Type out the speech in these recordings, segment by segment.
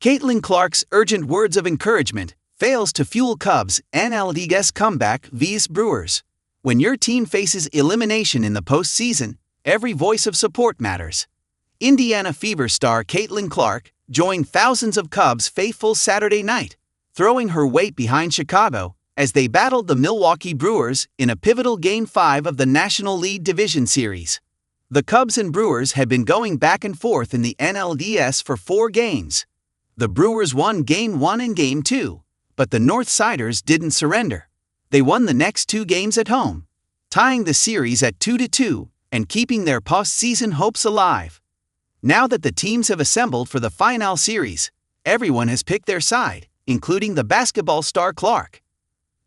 Caitlin Clark's urgent words of encouragement fails to fuel Cubs' NLDS comeback vs. Brewers. When your team faces elimination in the postseason, every voice of support matters. Indiana Fever star Caitlin Clark joined thousands of Cubs faithful Saturday night, throwing her weight behind Chicago as they battled the Milwaukee Brewers in a pivotal Game 5 of the National League Division Series. The Cubs and Brewers had been going back and forth in the NLDS for 4 games. The Brewers won Game 1 and Game 2, but the Northsiders didn't surrender. They won the next 2 games at home, tying the series at 2-2 and keeping their postseason hopes alive. Now that the teams have assembled for the final series, everyone has picked their side, including the basketball star Clark.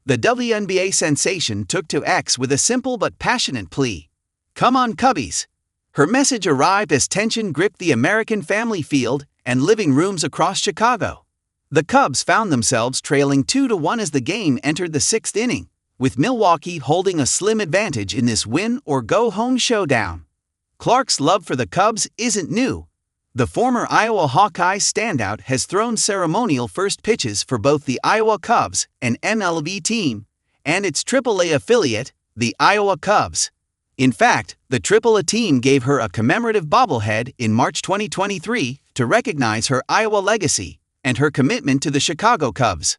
The WNBA sensation took to X with a simple but passionate plea. "Come on, Cubbies." Her message arrived as tension gripped the American Family Field and living rooms across Chicago. The Cubs found themselves trailing 2-1 as the game entered the 6th inning, with Milwaukee holding a slim advantage in this win-or-go-home showdown. Clark's love for the Cubs isn't new. The former Iowa Hawkeyes standout has thrown ceremonial first pitches for both the Iowa Cubs, an MLB team, and its AAA affiliate, the Iowa Cubs. In fact, the AAA team gave her a commemorative bobblehead in March 2023 to recognize her Iowa legacy and her commitment to the Chicago Cubs.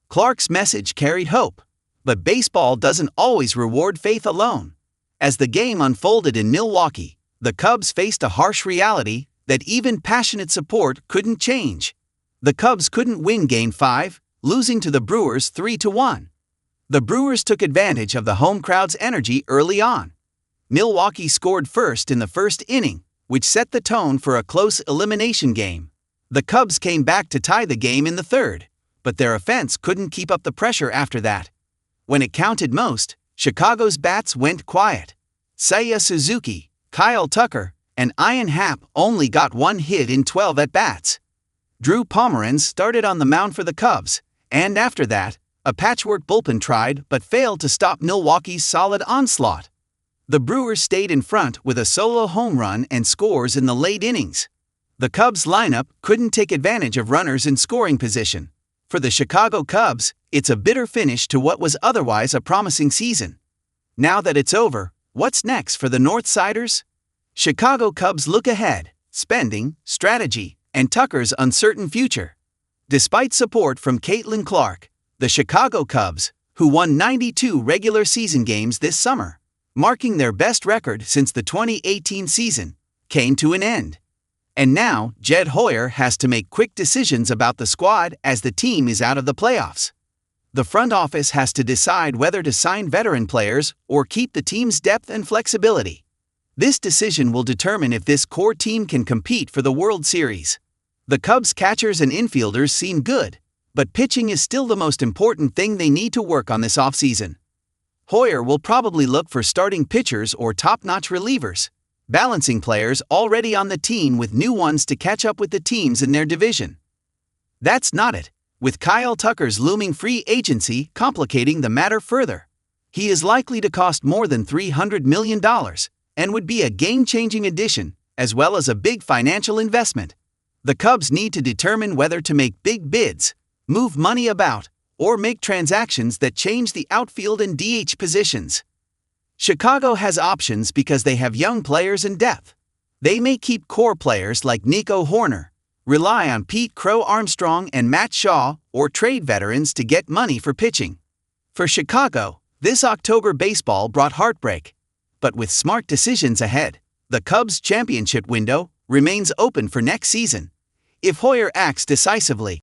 Clark's message carried hope, but baseball doesn't always reward faith alone. As the game unfolded in Milwaukee, the Cubs faced a harsh reality that even passionate support couldn't change. The Cubs couldn't win Game 5, losing to the Brewers 3-1. The Brewers took advantage of the home crowd's energy early on. Milwaukee scored first in the first inning, which set the tone for a close elimination game. The Cubs came back to tie the game in the third, but their offense couldn't keep up the pressure after that. When it counted most, Chicago's bats went quiet. Seiya Suzuki, Kyle Tucker, and Ian Happ only got 1 hit in 12 at-bats. Drew Pomeranz started on the mound for the Cubs, and after that, a patchwork bullpen tried but failed to stop Milwaukee's solid onslaught. The Brewers stayed in front with a solo home run and scores in the late innings. The Cubs lineup couldn't take advantage of runners in scoring position. For the Chicago Cubs, it's a bitter finish to what was otherwise a promising season. Now that it's over, what's next for the Northsiders? Chicago Cubs look ahead, spending, strategy, and Tucker's uncertain future. Despite support from Caitlin Clark, the Chicago Cubs, who won 92 regular season games this summer, marking their best record since the 2018 season, came to an end. And now, Jed Hoyer has to make quick decisions about the squad as the team is out of the playoffs. The front office has to decide whether to sign veteran players or keep the team's depth and flexibility. This decision will determine if this core team can compete for the World Series. The Cubs' catchers and infielders seem good, but pitching is still the most important thing they need to work on this offseason. Hoyer will probably look for starting pitchers or top-notch relievers, balancing players already on the team with new ones to catch up with the teams in their division. That's not it, with Kyle Tucker's looming free agency complicating the matter further. He is likely to cost more than $300 million and would be a game-changing addition, as well as a big financial investment. The Cubs need to determine whether to make big bids, move money about, or make transactions that change the outfield and DH positions. Chicago has options because they have young players and depth. They may keep core players like Nico Horner, rely on Pete Crow Armstrong and Matt Shaw, or trade veterans to get money for pitching. For Chicago, this October baseball brought heartbreak. But with smart decisions ahead, the Cubs' championship window remains open for next season. If Hoyer acts decisively,